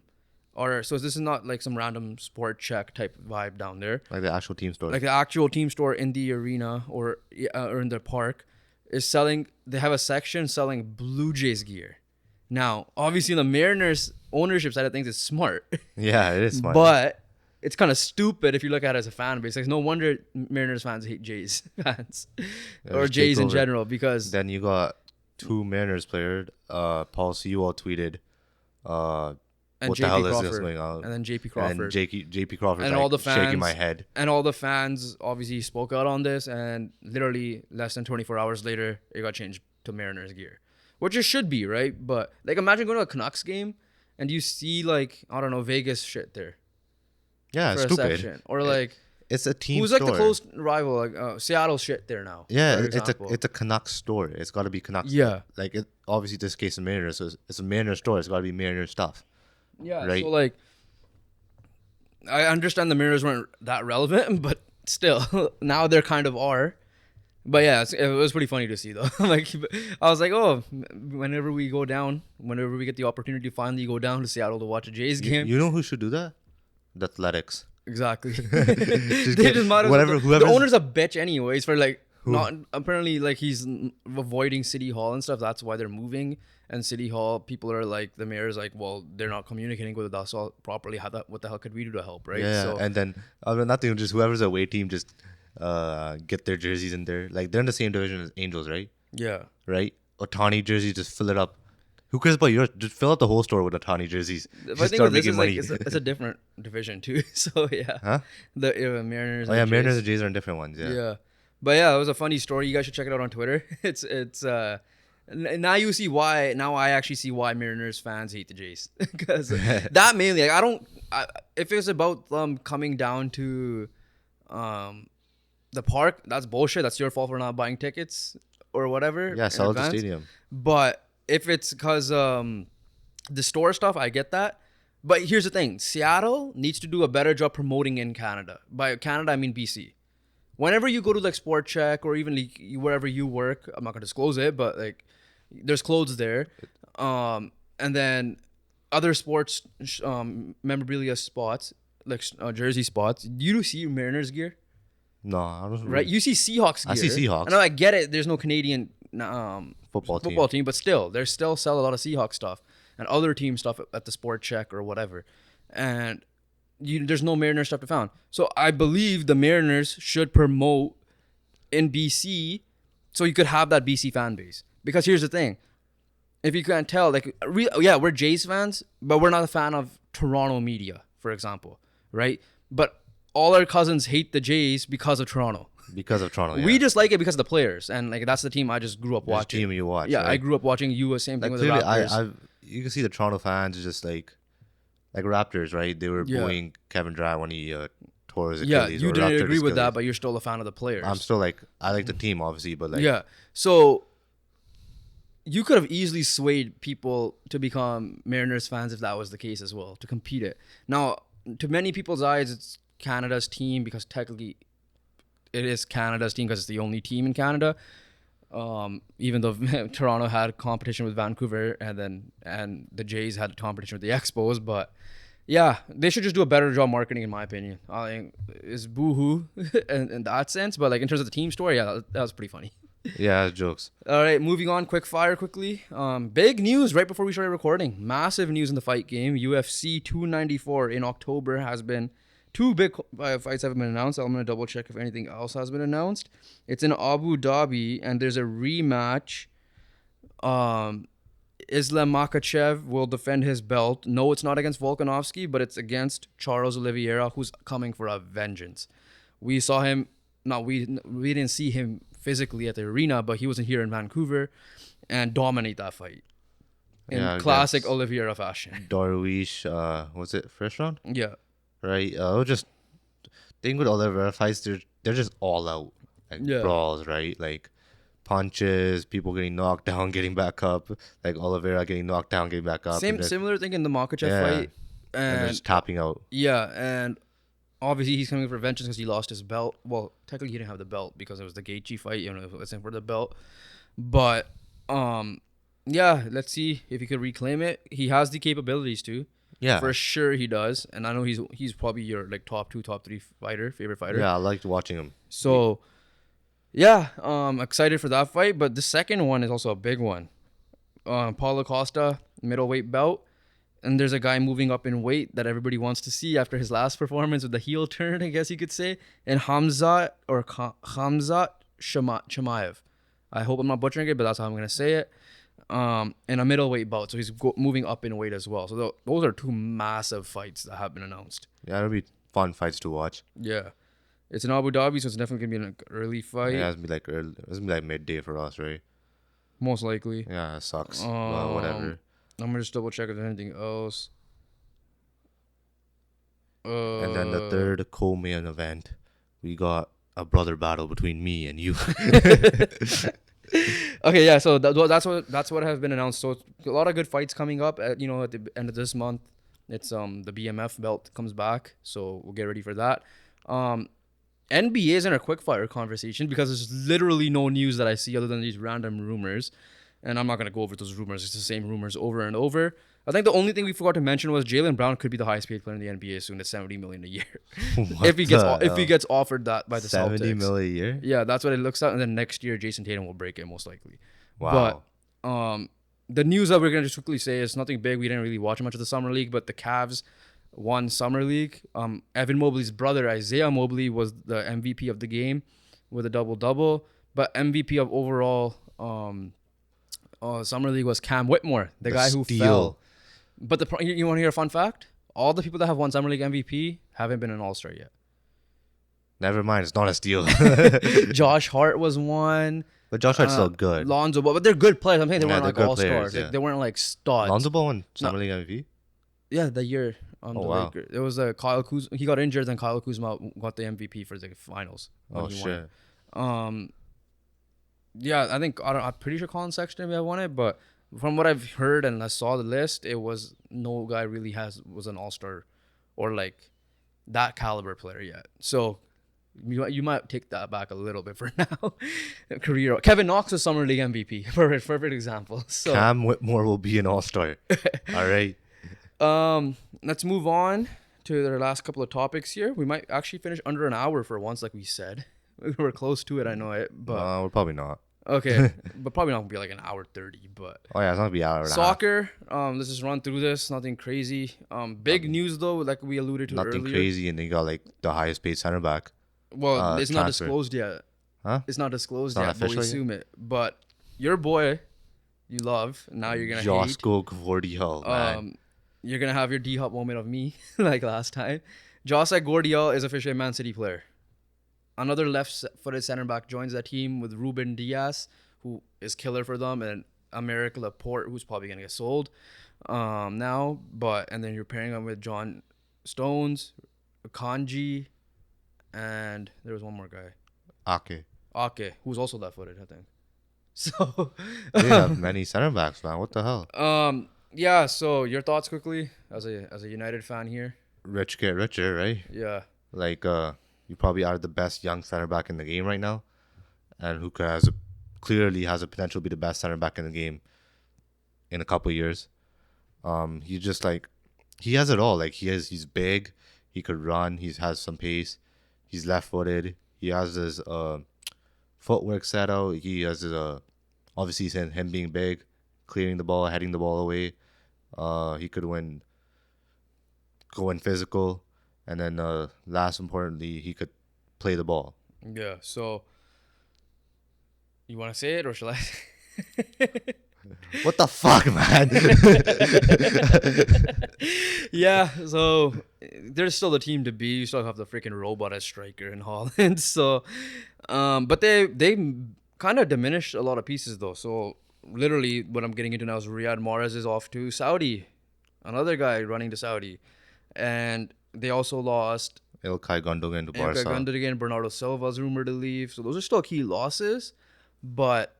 so this is not like some random sport check type vibe down there.
Like the actual team store.
Like the actual team store in the arena or in the park is selling. They have a section selling Blue Jays gear. Now, obviously, the Mariners ownership side of things is smart,
Yeah, it is smart.
but it's kind of stupid if you look at it as a fan base. Like, no wonder Mariners fans hate Jays fans or
just
Jays
take
in
over.
general because
Then you got two Mariners players. Paul Sewell tweeted,
and
"What the hell
JP
is this
Crawford
going on?"
and then JP
And
Crawford
JP Crawford's
and
like
all the
shaking my
fans
head.
and all the fans obviously spoke out on this, and literally less than 24 hours later, it got changed to Mariners gear, which it should be, right? But like, imagine going to a Canucks game and you see like, I don't know, Vegas shit there
Yeah,
for
it's
a
stupid.
section, or like
It's a team
who's
store.
like the close rival, like Seattle shit there now.
Yeah,
for
it's
example.
a Canucks store. It's got to be Canucks.
Yeah.
Like it, obviously this case of Mariners, so it's a Mariners store. It's got to be Mariners stuff.
Yeah,
right?
so like, I understand the Mariners weren't that relevant, but still, now they're kind of are. But yeah, it was pretty funny to see though. Like, I was like, oh, whenever we get the opportunity to finally go down to Seattle to watch a Jays game,
You know who should do that? The Athletics.
exactly.
Just
They
get
just might as well.
whatever
The
whoever's
owner's a bitch anyways for like not apparently like he's avoiding City Hall and stuff. That's why they're moving. And City Hall people are like, the mayor's like, well, they're not communicating with us all properly. What the hell could we do to help, right?
Yeah,
So
and then nothing. Just whoever's away team, just get their jerseys in there. Like they're in the same division as Angels, right?
yeah.
Right. Otani jerseys, just fill it up. Who cares about yours? Just fill up the whole store with Otani jerseys.
But
Just
I think
start
this
making
is
money.
like it's a different division too. So yeah,
Huh?
the Mariners.
Oh yeah,
and
Mariners
Jays.
and Jays are in different ones. Yeah.
Yeah, but yeah, it was a funny story. You guys should check it out on Twitter. Now you see why. Now I actually see why Mariners fans hate the Jays because that mainly. Like, if it's about them coming down to, the park, that's bullshit. That's your fault for not buying tickets or whatever.
Yeah,
in
sell at the
advance.
stadium.
But if it's because the store stuff, I get that. But here's the thing: Seattle needs to do a better job promoting in Canada. By Canada, I mean BC. Whenever you go to like Sport Check or even like wherever you work, I'm not gonna disclose it, but like there's clothes there, and then other sports memorabilia spots like jersey spots. You do see Mariners gear,
No, I don't.
right? You see Seahawks gear.
I see Seahawks.
I know, I get it. There's no Canadian
Football
team, but still, they still sell a lot of Seahawks stuff and other team stuff at the Sport Check or whatever, and there's no Mariners stuff to found. So I believe the Mariners should promote in BC, so you could have that BC fan base. Because here's the thing: if you can't tell, like, we're Jays fans, but we're not a fan of Toronto media, for example, right? But all our cousins hate the Jays because of Toronto.
Because of Toronto.
We
Yeah.
just like it because of the players, and like that's the team I just grew up
This
watching.
team you watch.
Yeah,
right?
I grew up watching you. Same thing
Like
with the
clearly,
Raptors.
you can see the Toronto fans are just like Raptors, right? They were
Yeah.
booing Kevin Durant when he tore his
Yeah,
Achilles.
you
or
didn't
ruptured
agree
his
with that,
Achilles.
but you're still a fan of the players.
I'm still like, I like the team, obviously, but like,
Yeah. So you could have easily swayed people to become Mariners fans if that was the case as well, to compete it. Now, to many people's eyes, it's Canada's team because technically it is Canada's team because it's the only team in Canada. Even though Toronto had competition with Vancouver and the Jays had competition with the Expos, but yeah, they should just do a better job marketing, in my opinion. I think it's boohoo in that sense, but like in terms of the team story, yeah, that was pretty funny.
yeah, jokes.
All right, moving on, quick fire quickly. Big news right before we started recording. Massive news in the fight game. UFC 294 in October has been two big fights have been announced. I'm going to double check if anything else has been announced. It's in Abu Dhabi, and there's a rematch. Islam Makhachev will defend his belt. No, it's not against Volkanovski, but it's against Charles Oliveira, who's coming for a vengeance. We saw him. No, we didn't see him physically at the arena, but he wasn't here in Vancouver and dominate that fight in
Yeah, I
classic
guess.
Oliveira fashion.
Darwish, was it first round?
Yeah.
Right. It was just thing with Oliveira fights, they're just all out, like
Yeah.
brawls, right? Like punches, people getting knocked down, getting back up, like Oliveira getting knocked down, getting back up. and then-
Similar thing in the Makhachev
Yeah.
fight.
and they're
And
just tapping out.
yeah, and obviously he's coming for vengeance because he lost his belt. Well, technically he didn't have the belt because it was the Gaethje fight. You know, it wasn't for the belt. But yeah, let's see if he could reclaim it. He has the capabilities to.
Yeah.
For sure he does, and I know he's probably your like top 2, top 3 favorite fighter.
Yeah, I liked watching him.
So, yeah, excited for that fight. But the second one is also a big one. Paulo Costa, middleweight belt. And there's a guy moving up in weight that everybody wants to see after his last performance with the heel turn, I guess you could say. And Hamzat Chimaev. I hope I'm not butchering it, but that's how I'm gonna say it. In a middleweight bout, so he's moving up in weight as well. So those are two massive fights that have been announced.
Yeah, it'll be fun fights to watch.
Yeah, it's in Abu Dhabi, so it's definitely gonna be an early fight.
Yeah, it's gonna be like early, it's gonna be like midday for us, right?
Most likely.
Yeah, it sucks. Well, whatever.
I'm gonna just double check if there's anything else.
And then the third co-main event, we got a brother battle between me and you.
Okay, yeah. So that's what has been announced. So a lot of good fights coming up. At the end of this month, it's the BMF belt comes back, so we'll get ready for that. NBA is in a quickfire conversation because there's literally no news that I see other than these random rumors, and I'm not gonna go over those rumors. It's the same rumors over and over. I think the only thing we forgot to mention was Jaylen Brown could be the highest paid player in the NBA soon at $70 million a year, if he gets offered that by the
70
Celtics.
million a year.
Yeah, that's what it looks like. And then next year, Jason Tatum will break it most likely.
Wow.
But the news that we're gonna just quickly say is nothing big. We didn't really watch much of the summer league, but the Cavs won summer league. Evan Mobley's brother Isaiah Mobley was the MVP of the game with a double. But MVP of overall summer league was Cam Whitmore, the guy who fell. But you want to hear a fun fact? All the people that have won summer league MVP haven't been an All-Star yet.
Never mind, it's not a steal.
Josh Hart was one.
But Josh Hart's still good.
Lonzo Ball, but they're good players. I'm saying they weren't like
good
all-stars.
players, yeah.
They weren't like studs.
Lonzo Ball won Summer League MVP?
Yeah, the year the
wow.
Lakers. It was Kyle Kuzma. He got injured, then Kyle Kuzma got the MVP for the finals.
Oh, shit.
Yeah, I think I'm pretty sure Colin Sexton may have won it, but from what I've heard and I saw the list, it was no guy really was an all-star or like that caliber player yet. So you might take that back a little bit for now. Career Kevin Knox was Summer League MVP. Perfect example. So
Cam Whitmore will be an all-star. All right.
Let's move on to the last couple of topics here. We might actually finish under an hour for once, like we said. We were close to it, I know it, but
We're probably not.
Okay, but probably not gonna be like an hour 30. But
oh yeah, it's not gonna be an hour and
soccer. Let's just run through this. Nothing crazy. Big news though, like we alluded to
nothing
earlier.
Crazy, and they got like the highest paid center back.
Well, it's not disclosed yet.
Huh?
It's not disclosed
It's not
yet, but we assume it. But your boy, you love. Now you're gonna hate.
Josko Gvardiol, man.
You're gonna have your D-Hop moment of me, like last time. Josek Gvardiol is officially a Man City player. Another left-footed center back joins that team with Ruben Diaz, who is killer for them, and America Laporte, who's probably gonna get sold now. And then you're pairing them with John Stones, Kanji, and there was one more guy. Ake, who's also left-footed, I think. So
they have many center backs, man. What the hell?
Yeah. So your thoughts quickly as a United fan here.
Rich get richer, right?
Yeah.
Like you probably are the best young center back in the game right now, and who clearly has a potential to be the best center back in the game in a couple of years. He just like he has it all. Like he's big, he could run, he has some pace, he's left-footed, he has his footwork set out. He has his obviously him being big, clearing the ball, heading the ball away. He could go in physical, and then last importantly, he could play the ball.
Yeah. So you want to say it or shall I?
What the fuck, man?
Yeah. So there's still the team to be. You still have the freaking robot as striker in Holland. So, but they kind of diminished a lot of pieces though. So literally, what I'm getting into now is Riyad Mahrez is off to Saudi, another guy running to Saudi, and they also lost
Ilkay Gundogan to Barca.
Bernardo Silva's rumored to leave. So those are still key losses, but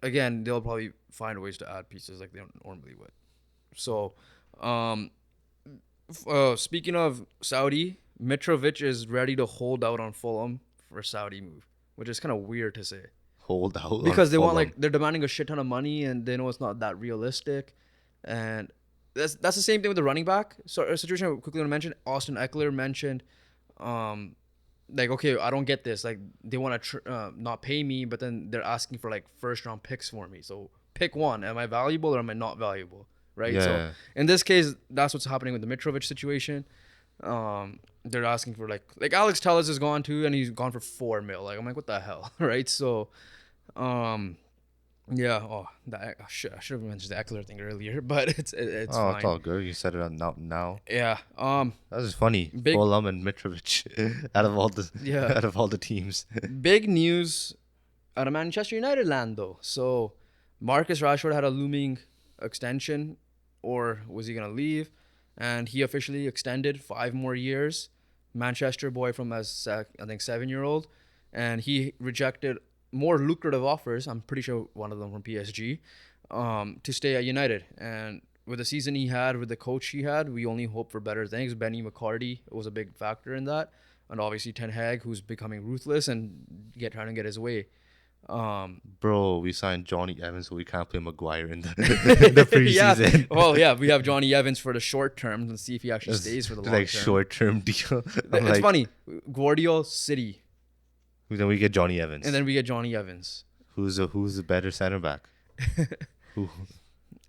again, they'll probably find ways to add pieces like they normally would. So, speaking of Saudi, Mitrovic is ready to hold out on Fulham for a Saudi move, which is kind of weird to say.
Hold out
because they want they're demanding a shit ton of money and they know it's not that realistic, and that's the same thing with the running back. So a situation I quickly want to mention, Austin Eckler mentioned, like, okay, I don't get this. Like, they want to not pay me, but then they're asking for like first round picks for me. So pick one. Am I valuable or am I not valuable? right? So
Yeah.
in this case, that's what's happening with the Mitrovic situation. They're asking for like Alex Telles is gone too, and he's gone for 4 mil. Like I'm like, what the hell, right? So, um, yeah. Oh, I should have mentioned the Eckler thing earlier, but it's
Oh, it's
fine.
all good. You said it on now.
Yeah.
That was funny.
Big
Fulham and Mitrovic out of all the
yeah.
out of all the teams.
Big news out of Manchester United land though. So Marcus Rashford had a looming extension, or was he gonna leave? And he officially extended 5 more years. Manchester boy from as I think 7-year-old, and he rejected more lucrative offers. I'm pretty sure one of them from PSG, to stay at United. And with the season he had, with the coach he had, we only hope for better things. Benny McCarthy was a big factor in that, and obviously Ten Hag, who's becoming ruthless and trying to get his way.
Bro, we signed Johnny Evans, so we can't play Maguire in the the
Yeah.
preseason.
Well, yeah, we have Johnny Evans for the short term and see if he actually
It's
stays for the long
like
term.
short-term deal. I'm
It's
like,
funny. Guardiola City,
then we get Johnny Evans.
and then we get Johnny Evans.
Who's the better center back? Who?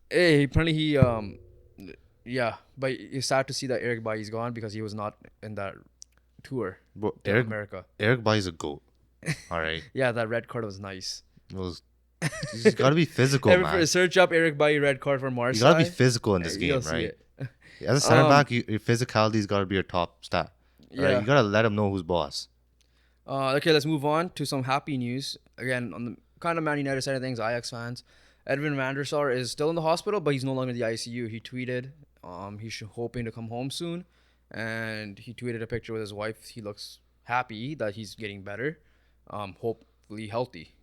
Hey, apparently yeah, but it's sad to see that Eric Bailly's gone because he was not in that tour
Bro,
to America.
Eric Bailly's a goat. All right.
Yeah, that red card was nice.
Well, he's got to be physical, man.
Search up Eric Bailly red card for
You
Marseille.
got to be physical in this game,
You'll see
right?
it.
As a center back, your physicality's got to be your top stat. Right?
Yeah.
You got to let him know who's boss.
Okay, let's move on to some happy news. Again, on the kind of Man United side of things, Ajax fans. Edwin van der Sar is still in the hospital, but he's no longer in the ICU. He tweeted he's hoping to come home soon, and he tweeted a picture with his wife. He looks happy that he's getting better, hopefully healthy,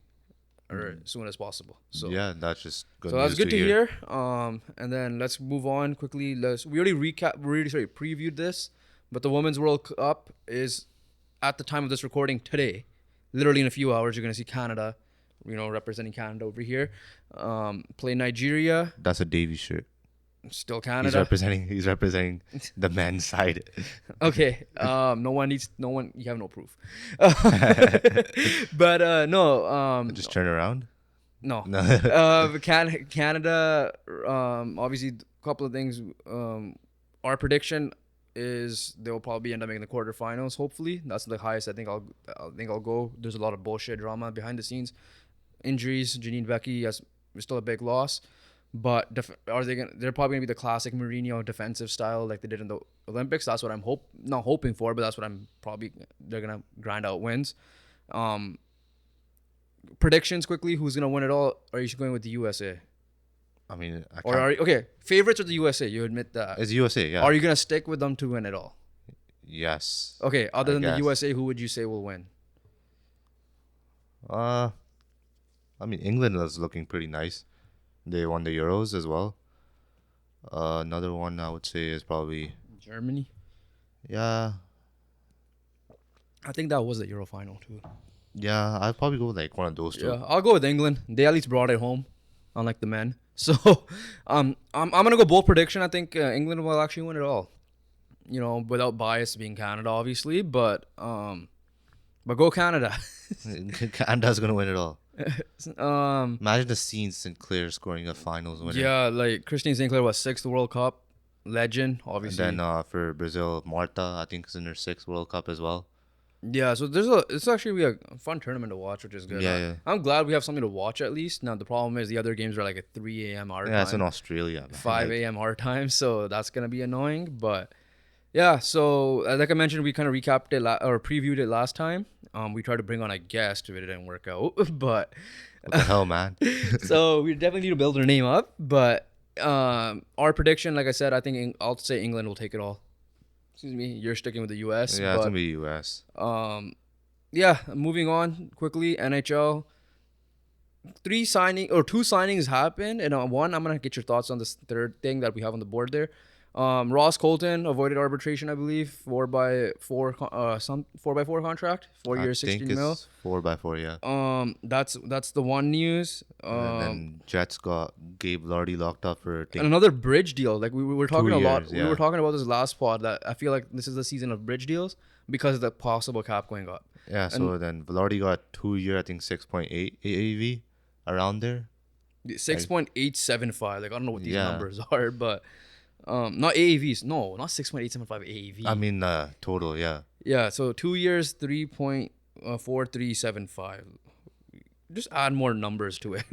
or as soon as possible. So
yeah, that's just good.
so that's
news
good to hear. And then let's move on quickly. We already previewed this, but the Women's World Cup is at the time of this recording today. Literally in a few hours, you're gonna see Canada, representing Canada over here, play Nigeria.
That's a Davy shirt.
Still
He's
Canada.
representing the men's side.
Okay. No one. You have no proof. But no.
Just turn around.
No.
No.
Canada. Obviously, a couple of things. Our prediction is they'll probably end up making the quarterfinals. Hopefully, that's the highest. I think I'll go. There's a lot of bullshit drama behind the scenes, injuries. Janine Becky is still a big loss. But they're probably gonna be the classic Mourinho defensive style like they did in the Olympics. That's what I'm not hoping for, but that's what they're gonna grind out wins. Predictions quickly. Who's gonna win it all? Are you going with the USA?
I mean,
Favorites are the USA? You admit that?
It's USA, yeah.
Are you gonna stick with them to win it all?
Yes.
Okay. Other than
guess.
the USA, who would you say will win?
I mean, England is looking pretty nice. They won the Euros as well. Another one I would say is probably
Germany.
yeah.
I think that was the Euro final too.
Yeah, I'd probably go with like one of those two.
Yeah, I'll go with England. They at least brought it home, unlike the men. So, I'm gonna go bold prediction. I think England will actually win it all. Without bias, being Canada, obviously, but go Canada.
Canada's gonna win it all.
Um,
Imagine the scene Sinclair scoring a finals winner.
yeah, like Christine Sinclair was 6th World Cup legend,
And
obviously.
then for Brazil, Marta, I think is in her 6th World Cup as well.
Yeah, so it's actually a fun tournament to watch, which is good.
Yeah.
I'm glad we have something to watch at least. Now the problem is the other games are like at 3 a.m. our time.
Yeah, it's in Australia. Man.
5 a.m. our time, so that's gonna be annoying. But yeah, so like I mentioned, we kind of recapped it or previewed it last time. We tried to bring on a guest, but it didn't work out. But
What the hell, man?
so we definitely need to build our name up. But our prediction, like I said, I think I'll say England will take it all. Excuse me, you're sticking with the U.S.
Yeah, it's gonna be US.
Yeah, moving on quickly. NHL. 2 signings happened, and one, I'm gonna get your thoughts on this third thing that we have on the board there. Ross Colton avoided arbitration, I believe, 4x4 contract, 4 years, 16 mil.
4x4, yeah.
That's the one news.
And then Jets got Gabe Lardy locked up for
And another bridge deal. Like we were talking
2
a lot.
years,
We
yeah.
were talking about this last pod that I feel like this is the season of bridge deals because of the possible cap going up.
yeah. So then Velarde got 2 year, I think 6.8 AAV around there.
6.875. Like I don't know what these
Yeah.
numbers are, but not AAVs. No, not 6.875 AAV.
I mean, total, yeah.
Yeah, so 2 years 3.4375. Just add more numbers to it.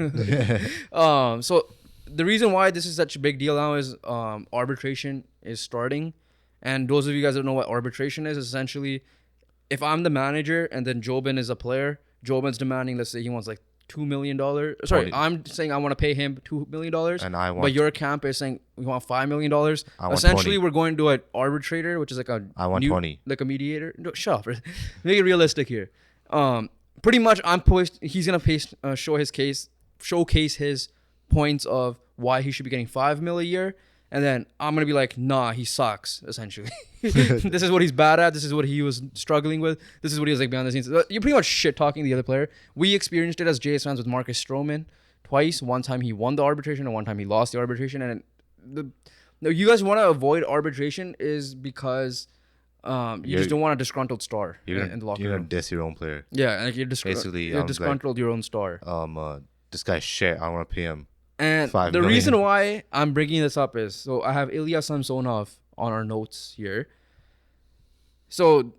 So the reason why this is such a big deal now is arbitration is starting, and those of you guys that don't know what arbitration is essentially, if I'm the manager and then Jobin is a player, Jobin's demanding, let's say he wants like $2 million. Sorry,
20.
I'm saying I want to pay him $2 million,
And I want,
but your camp is saying we want $5 million.
I want
Essentially,
20.
we're going to an arbitrator, which is like a
I want 20.
like a mediator. No, shut up. Make it realistic here. Pretty much, he's gonna showcase his points of why he should be getting $5 million a year, and then I'm gonna be like, nah, he sucks. Essentially, this is what he's bad at. This is what he was struggling with. This is what he was like behind the scenes. You're pretty much shit talking the other player. We experienced it as Jays fans with Marcus Stroman twice. One time he won the arbitration, and one time he lost the arbitration. And you guys want to avoid arbitration is because you just don't want a disgruntled star in the locker
You're
room.
gonna diss your own player.
Yeah, like
Basically,
you're disgruntled your own star.
This guy's shit. I want to pay him.
And
$5
the
million.
reason why I'm bringing this up is, so I have Ilya Samsonov on our notes here. So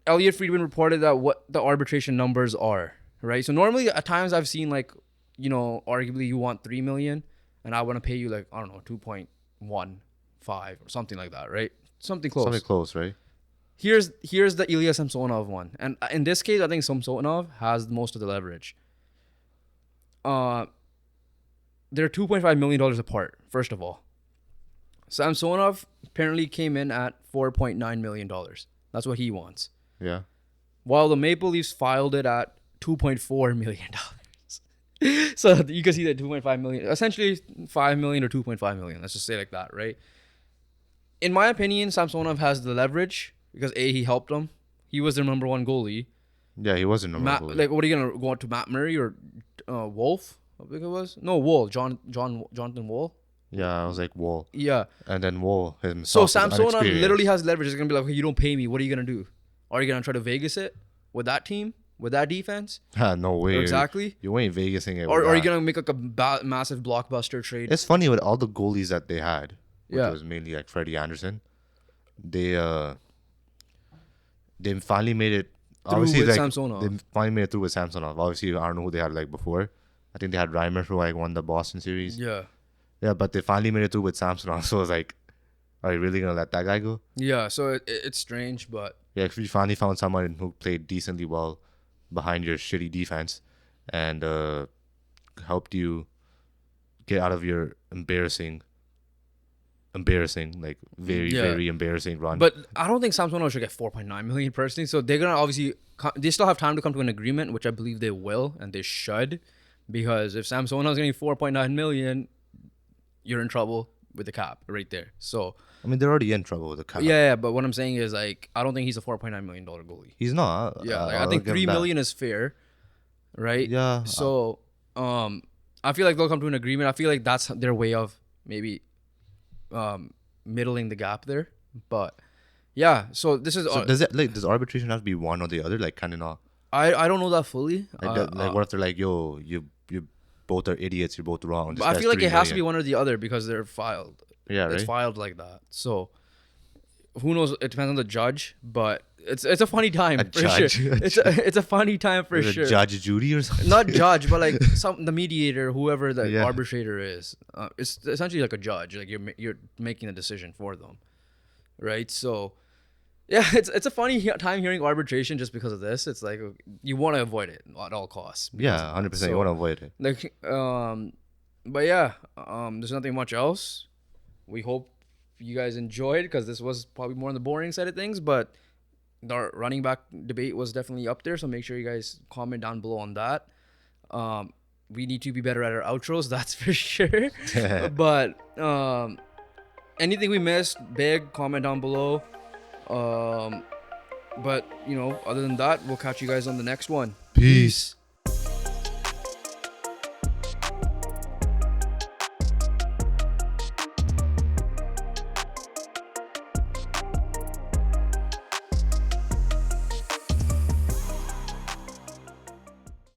Elliot Friedman reported that what the arbitration numbers are, right? So normally at times I've seen like, arguably you want 3 million and I want to pay you like, I don't know, 2.15 or something like that, right? Something close.
Something close, right?
Here's the Ilya Samsonov one. And in this case, I think Samsonov has most of the leverage. They're $2.5 million apart, first of all. Samsonov apparently came in at $4.9 million. That's what he wants.
Yeah.
While the Maple Leafs filed it at $2.4 million. So you can see that 2.5 million, essentially 5 million or 2.5 million. Let's just say like that, right? In my opinion, Samsonov has the leverage because he helped them. He was their number one goalie.
Yeah, he wasn't number one.
Like, what are you gonna go on to Matt Murray or Wolf? I think it was Jonathan Wall.
Yeah, I was like Wall.
Yeah.
And then Wall
So
himself.
Samsonov literally has leverage. It's gonna be like, okay, you don't pay me. What are you gonna do? Are you gonna try to Vegas it with that team, with that defense?
No way.
Exactly.
You ain't Vegasing it.
Or are you gonna make like a massive blockbuster trade?
It's funny with all the goalies that they had, which
Yeah.
was mainly like Freddie Anderson. They finally made it. Obviously,
with
like
Samsonov.
they finally made it through with Samsonov. Obviously, I don't know who they had like before. I think they had Reimer who like won the Boston series.
Yeah.
Yeah, but they finally made it through with Samsonov. So it's like, are you really gonna let that guy go?
Yeah. So it's strange, but
Yeah, if you finally found someone who played decently well behind your shitty defense and helped you get out of your embarrassing, like very embarrassing run.
But I don't think Samsonov should get 4.9 million personally. So they're gonna obviously they still have time to come to an agreement, which I believe they will, and they should, because if Samsonov's getting 4.9 million, you're in trouble with the cap right there. So
I mean, they're already in trouble with the cap.
yeah. But what I'm saying is like I don't think he's a 4.9 million dollar goalie.
He's not.
Yeah, like, I
I'll
think
give him
3
that.
million is fair, right?
Yeah.
So I feel like they'll come to an agreement. I feel like that's their way of maybe middling the gap there. But yeah, so this is
So does arbitration have to be one or the other? Like, kind of not.
I don't know that fully.
Like, what if they're like, yo, you both are idiots. You're both wrong.
But I feel like it has to be one or the other because they're filed.
Yeah, right.
It's filed like that. So who knows? It depends on the judge, but it's a funny time for
judge.
sure. It's a funny time for
Is it
sure.
Judge Judy or something?
Not judge, but like the mediator, whoever the
Yeah.
arbitrator is. It's essentially like a judge. Like you're making a decision for them, right? So yeah, it's a funny time hearing arbitration just because of this. It's like you want to avoid it at all costs.
Yeah, 100%. You want to avoid it.
Like but yeah, there's nothing much else. We hope you guys enjoyed because this was probably more on the boring side of things, but the running back debate was definitely up there. So make sure you guys comment down below on that. We need to be better at our outros, that's for sure. But anything we missed, big comment down below. But other than that, we'll catch you guys on the next one.
Peace.